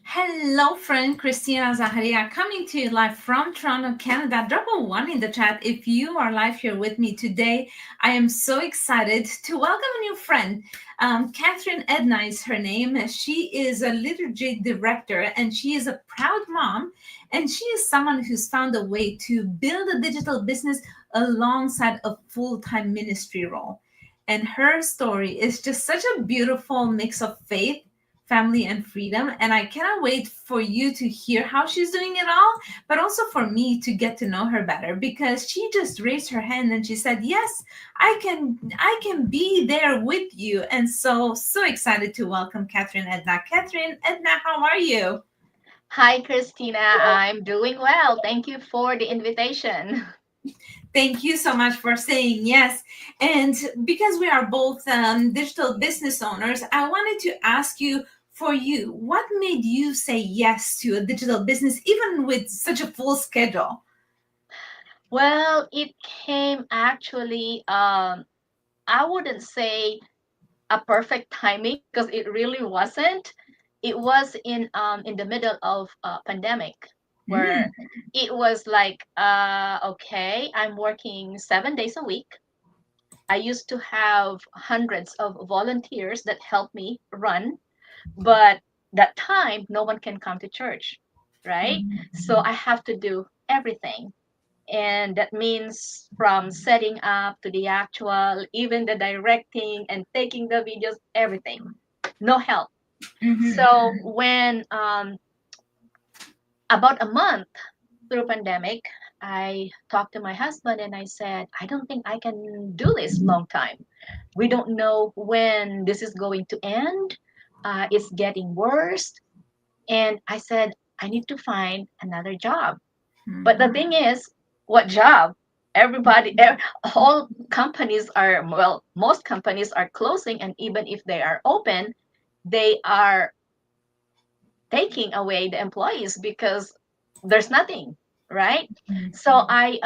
Hello, friend Christina Zaharia, coming to you live from Toronto, Canada. Drop a one in the chat if you are live here with me today. I am so excited to welcome a new friend. Catherine Edna is her name. She is a liturgy director and she is a proud mom. And she is someone who's found a way to build a digital business alongside a full time ministry role. And her story is just such a beautiful mix of faith, family, and freedom. And I cannot wait for you to hear how she's doing it all, but also for me to get to know her better because she just raised her hand and she said, "Yes, I can be there with you." And so excited to welcome Catherine Edna. Catherine Edna, how are you? Hi, Christina. I'm doing well. Thank you for the invitation. Thank you so much for saying yes. And because we are both digital business owners, I wanted to ask you, for you, what made you say yes to a digital business, even with such a full schedule? Well, it came actually, I wouldn't say a perfect timing because it really wasn't. It was in the middle of a pandemic where Mm, it was like, okay, I'm working 7 days a week. I used to have hundreds of volunteers that helped me run. But that time, no one can come to church, right? So I have to do everything. And that means from setting up to the actual, even the directing and taking the videos, everything. No help. mhm, So when about a month through pandemic, I talked to my husband and I said, I don't think I can do this long time. We don't know when this is going to end. It's getting worse. And I said, I need to find another job. But the mhm, thing is, what job? All companies are, well, most companies are closing. And even if they are open, they are taking away the employees because there's nothing, right? So I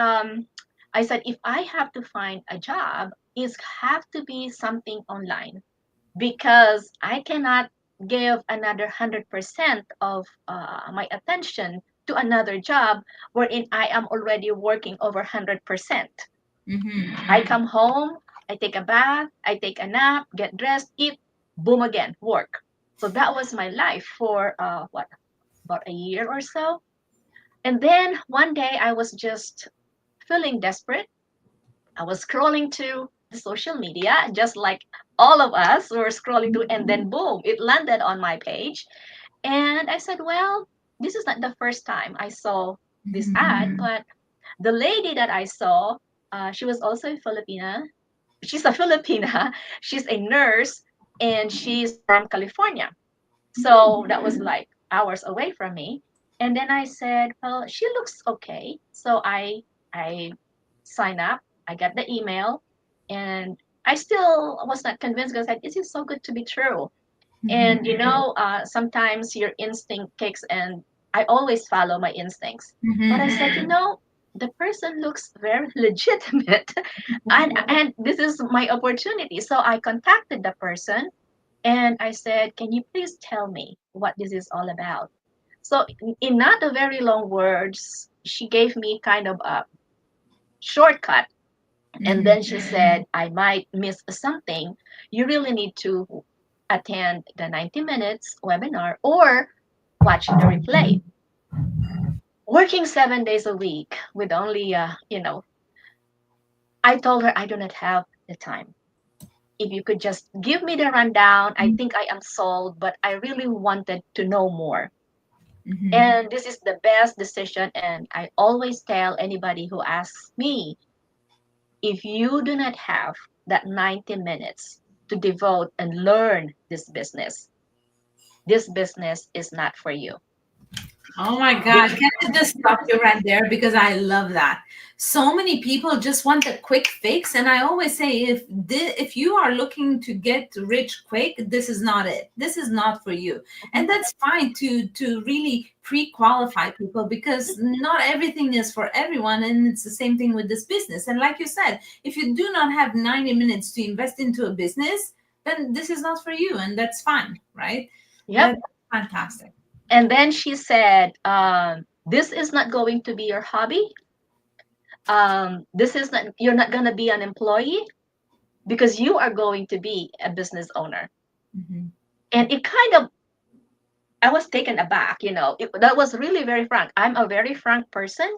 said, if I have to find a job, it have to be something online because I cannot give another 100% of my attention to another job wherein I am already working over 100%. I mhm, come home, I take a bath, I take a nap, get dressed, eat, boom again, work. So that was my life for about a year or so. And then one day I was just feeling desperate. I was scrolling to the social media, just like all of us were scrolling to, and then boom, it landed on my page. And I said, well, this is not the first time I saw this ad, mhm, but the lady that I saw, she was also a Filipina. She's a Filipina. She's a nurse, and she's from California. So that was like hours away from me. And then I said, well, she looks okay. So I sign up. I got the email, and I still was not convinced because I said, this is so good to be true. And mhm, sometimes your instinct kicks, and I always follow my instincts. But I said, mhm, the person looks very legitimate, and this is my opportunity. So I contacted the person, and I said, can you please tell me what this is all about? So in not a very long words, she gave me kind of a shortcut. And then mhm. she said, I might miss something. You really need to attend the 90 minutes webinar or watch the replay. Working 7 days a week with only, I told her I do not have the time. If you could just give me the rundown, I think I am sold, but I really wanted to know more. Mhm. And this is the best decision. And I always tell anybody who asks me, if you do not have that 90 minutes to devote and learn this business is not for you. Oh my God. Can I just stop you right there? Because I love that. So many people just want a quick fix. And I always say, if you are looking to get rich quick, this is not it. This is not for you. And Mhm. that's fine to really pre-qualify people because not everything is for everyone. And it's the same thing with this business. And like you said, if you do not have 90 minutes to invest into a business, then this is not for you. And that's fine, right? Yep. That's fantastic. And then she said, this is not going to be your hobby. This is not, you're not going to be an employee because you are going to be a business owner. Mhm. And it kind of, I was taken aback, that was really very frank. I'm a very frank person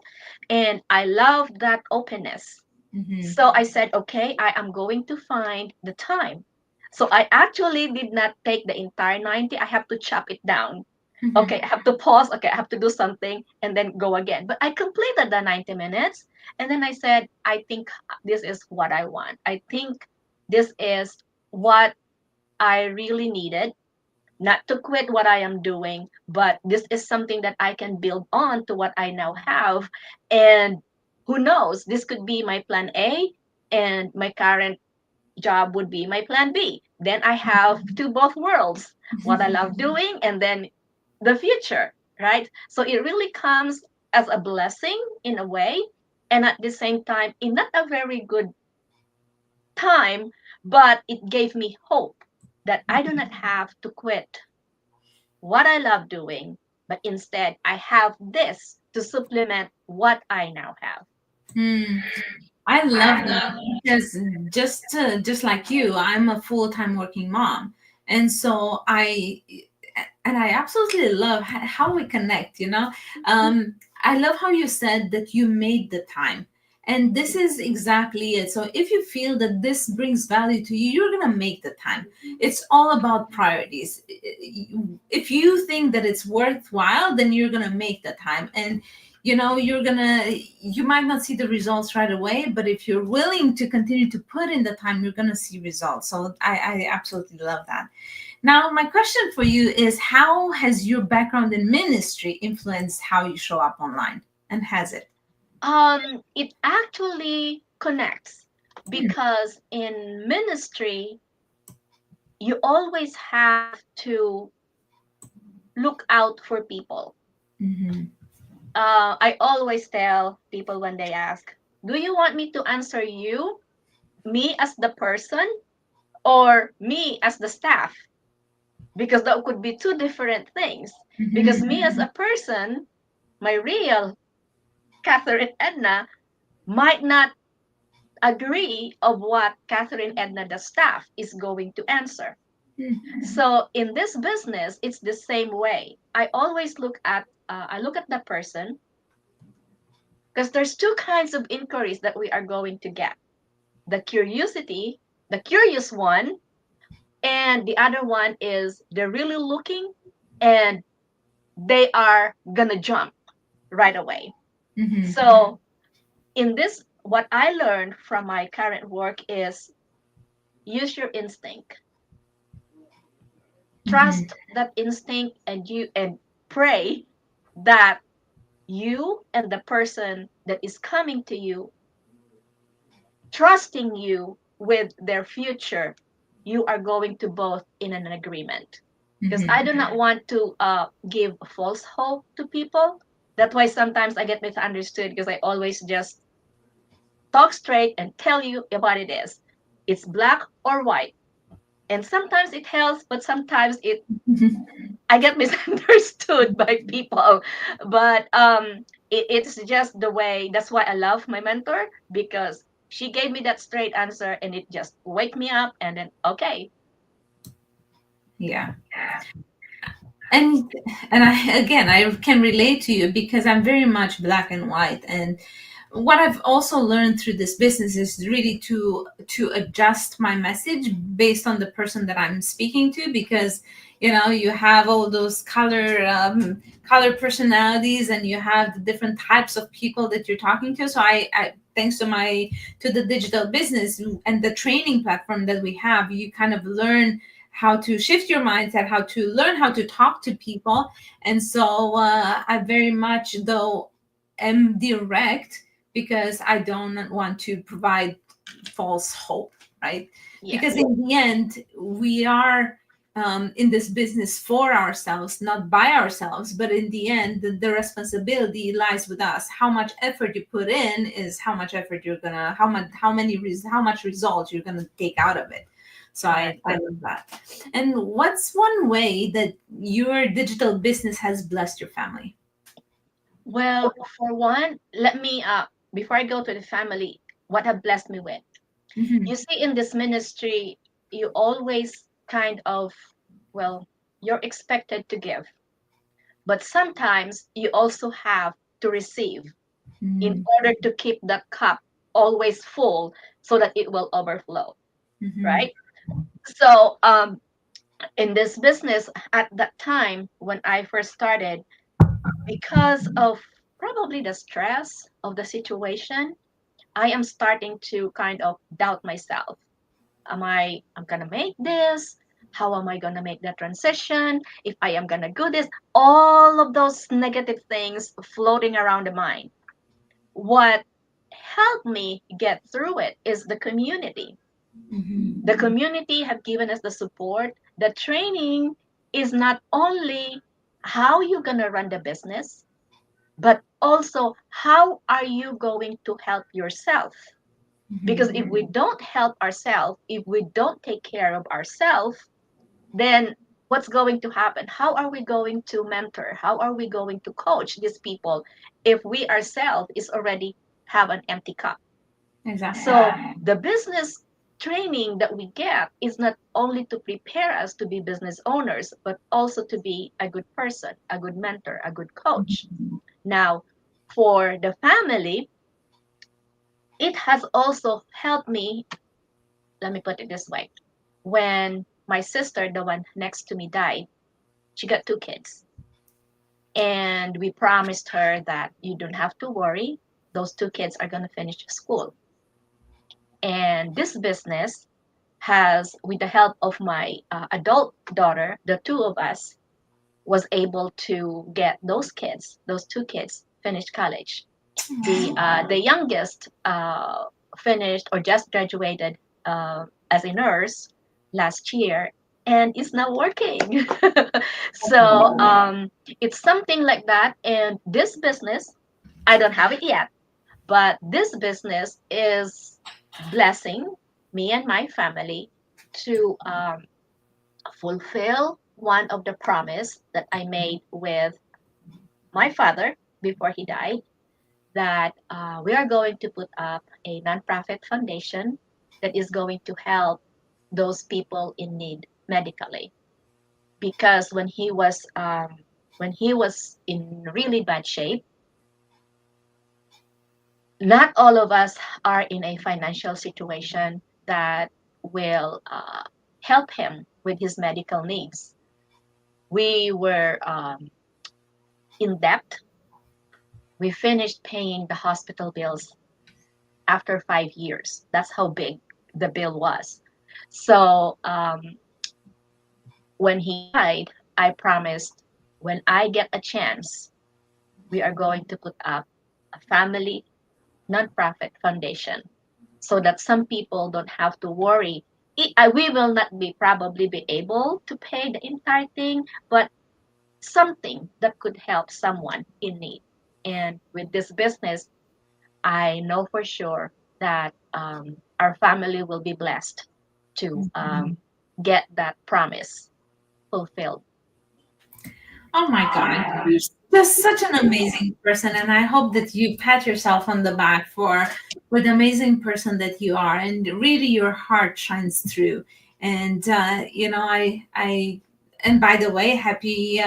and I love that openness. Mhm. So I said, okay, I am going to find the time. So I actually did not take the entire 90. I have to chop it down. Mhm. Okay, I have to pause. Okay, I have to do something and then go again. But I completed the 90 minutes. And then I said, I think this is what I want. I think this is what I really needed, not to quit what I am doing, but this is something that I can build on to what I now have. And who knows, this could be my plan A, and my current job would be my plan B. Then I have to both worlds, what I love doing and then the future, right? So it really comes as a blessing in a way, and at the same time, in not a very good time, but it gave me hope that I do not have to quit what I love doing, but instead I have this to supplement what I now have. Hmm. I love that because just like you, I'm a full-time working mom, and so I absolutely love how we connect. I love how you said that you made the time, and this is exactly it. So if you feel that this brings value to you, you're gonna make the time. It's all about priorities. If you think that it's worthwhile, then you're gonna make the time, and you might not see the results right away, but if you're willing to continue to put in the time, you're going to see results. So I absolutely love that. Now my question for you is, how has your background in ministry influenced how you show up online, and has it? It actually connects because in ministry, you always have to look out for people. Mm-hmm. I always tell people when they ask, do you want me to answer you, me as the person, or me as the staff? Because that could be two different things. Because Mm-hmm. me as a person, my real Catherine Edna might not agree of what Catherine Edna the staff is going to answer. So in this business, it's the same way. I always I look at the person because there's two kinds of inquiries that we are going to get: the curiosity, the curious one, and the other one is they're really looking and they are gonna jump right away. Mm-hmm. So in this, what I learned from my current work is use your instinct, Mm-hmm. trust that instinct, and pray that you and the person that is coming to you, trusting you with their future, you are going to both in an agreement. Because I Mm-hmm. do not want to give false hope to people. That's why sometimes I get misunderstood because I always just talk straight and tell you what it is. It's black or white. And sometimes it helps, but sometimes I get misunderstood by people. But it's just the way. That's why I love my mentor, because she gave me that straight answer and it just wake me up and then okay. Yeah. And I can relate to you because I'm very much black and white. And what I've also learned through this business is really to adjust my message based on the person that I'm speaking to, because you have all those color personalities, and you have the different types of people that you're talking to. So I thanks to the digital business and the training platform that we have, you kind of learn how to shift your mindset, how to learn how to talk to people. And so I very much though am direct, because I don't want to provide false hope, right? Because Yes. in the end, we are in this business for ourselves, not by ourselves. But in the end, the responsibility lies with us. How much effort you put in is how much effort you're gonna, how much, how many, how much results you're gonna take out of it. So I love that. And what's one way that your digital business has blessed your family? Well, for one, let me before I go to the family, what have blessed me with. Hmm. You see, in this ministry, you always kind of, well, you're expected to give, but sometimes you also have to receive in Hmm. order to keep that cup always full so that it will overflow, Hmm. right? So, in this business at that time when I first started, because of probably the stress of the situation, I am starting to kind of doubt myself. I'm gonna make this? How am I gonna make that transition? If I am gonna do this, all of those negative things floating around the mind. What helped me get through it is the community. The Hmm. community have given us the support. The training is not only how you're gonna run the business, but also how are you going to help yourself? Because if we don't help ourselves, if we don't take care of ourselves, then what's going to happen? How are we going to mentor? How are we going to coach these people if we ourselves is already have an empty cup? Exactly. So the business training that we get is not only to prepare us to be business owners, but also to be a good person, a good mentor, a good coach. Now, for the family, it has also helped me. Let me put it this way. When my sister, the one next to me, died, she got two kids. And we promised her that you don't have to worry. Those two kids are going to finish school. And this business has, with the help of my adult daughter, the two of us was able to get those two kids, finish college. The youngest finished or just graduated as a nurse last year and is now working. So it's something like that. And this business, I don't have it yet, but this business is blessing me and my family to fulfill one of the promise that I made with my father before he died, that we are going to put up a nonprofit foundation that is going to help those people in need medically. Because when he was in really bad shape, not all of us are in a financial situation that will help him with his medical needs. We were in debt. We finished paying the hospital bills after 5 years. That's how big the bill was. So when he died, I promised when I get a chance, we are going to put up a family nonprofit foundation so that some people don't have to worry. We will not be probably be able to pay the entire thing, but something that could help someone in need. And with this business, I know for sure that our family will be blessed to get that promise fulfilled. Oh my God, you're just such an amazing person, and I hope that you pat yourself on the back for the amazing person that you are, and really your heart shines through. And and by the way, happy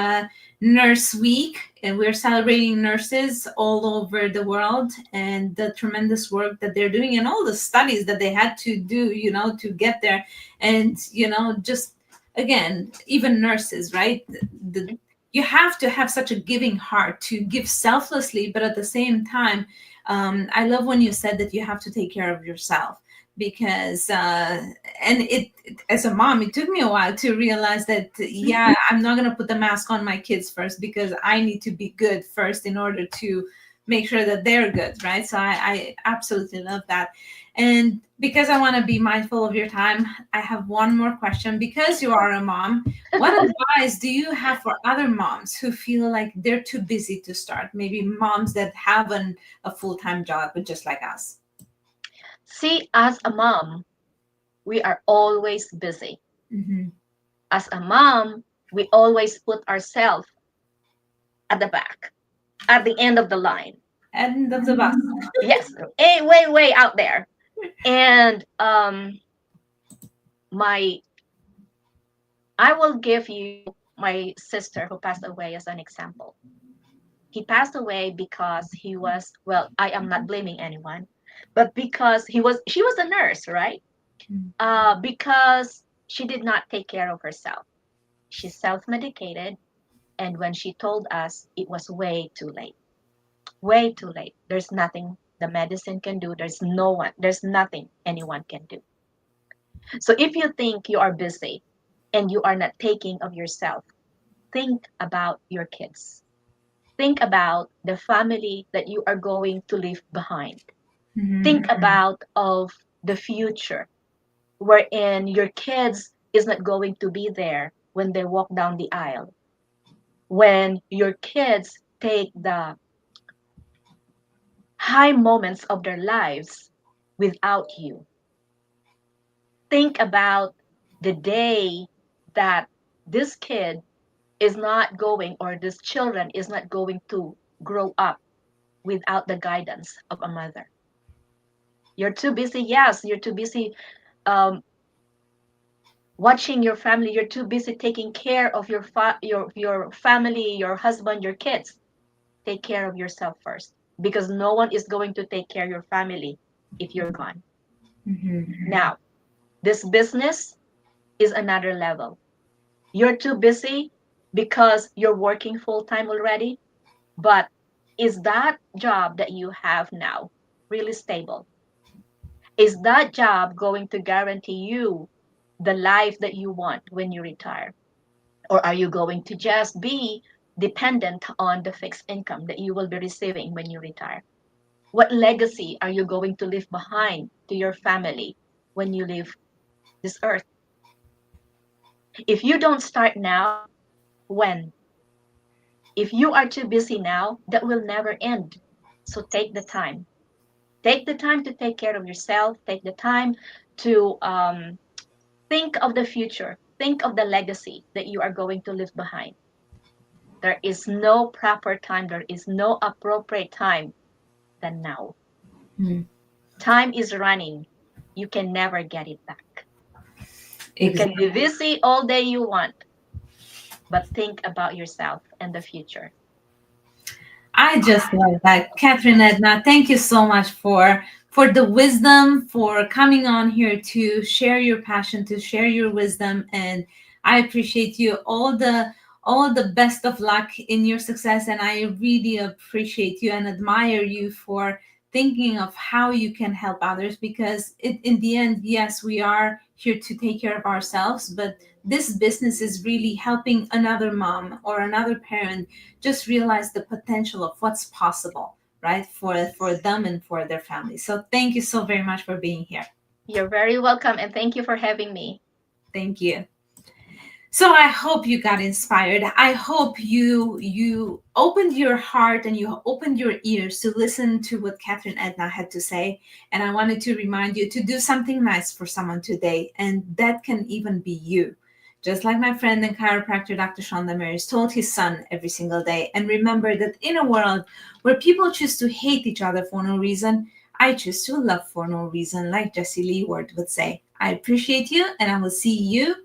Nurse Week, and we're celebrating nurses all over the world and the tremendous work that they're doing, and all the studies that they had to do, to get there, and just again, even nurses, right? The, you have to have such a giving heart to give selflessly, but at the same time, I love when you said that you have to take care of yourself, because and as a mom, it took me a while to realize that, yeah, I'm not going to put the mask on my kids first, because I need to be good first in order to make sure that they're good, right? So I absolutely love that. And because I want to be mindful of your time, I have one more question. Because you are a mom, what advice do you have for other moms who feel like they're too busy to start? Maybe moms that have a full time job, but just like us. See, as a mom, we are always busy. Mm-hmm. As a mom, we always put ourselves at the back, at the end of the line. End of the bus. Yes, way, way out there. And my, I will give you my sister who passed away as an example. He passed away because he was, well, I am not blaming anyone, but because she was a nurse, right? Because she did not take care of herself. She self-medicated, and when she told us, it was way too late. Way too late. There's nothing the medicine can do. There's nothing anyone can do. So if you think you are busy and you are not taking of yourself, think about your kids. Think about the family that you are going to leave behind. Mm-hmm. Think about of the future wherein your kids is not going to be there when they walk down the aisle. When your kids take the high moments of their lives without you. Think about the day that this kid is not going, or this children is not going to grow up without the guidance of a mother. You're too busy. Yes, you're too busy um, watching your family. You're too busy taking care of your family, your husband, your kids. Take care of yourself first, because no one is going to take care of your family if you're gone. Mm-hmm. Now, this business is another level. You're too busy because you're working full time already, but is that job that you have now really stable? Is that job going to guarantee you the life that you want when you retire? Or are you going to just be dependent on the fixed income that you will be receiving when you retire? What legacy are you going to leave behind to your family when you leave this earth? If you don't start now, when? If you are too busy now, that will never end. So take the time. Take the time to take care of yourself. Take the time to think of the future. Think of the legacy that you are going to leave behind. There is no proper time, there is no appropriate time than now. Mm-hmm. Time is running. You can never get it back. You can Exactly. be busy all day you want, but think about yourself and the future. I just love that. Catherine Edna, thank you so much for the wisdom, for coming on here to share your passion, to share your wisdom. And I appreciate you. All the best of luck in your success. And I really appreciate you and admire you for thinking of how you can help others, because in the end, yes, we are here to take care of ourselves, but this business is really helping another mom or another parent just realize the potential of what's possible, right, for them and for their family. So thank you so very much for being here. You're very welcome, and thank you for having me. Thank you. So I hope you got inspired. I hope you opened your heart and you opened your ears to listen to what Catherine Edna had to say. And I wanted to remind you to do something nice for someone today, and that can even be you. Just like my friend and chiropractor Dr. Sean Damaris told his son every single day. And remember that in a world where people choose to hate each other for no reason, I choose to love for no reason, like Jesse Lee Ward would say. I appreciate you, and I will see you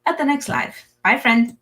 at the next live. Bye, friend.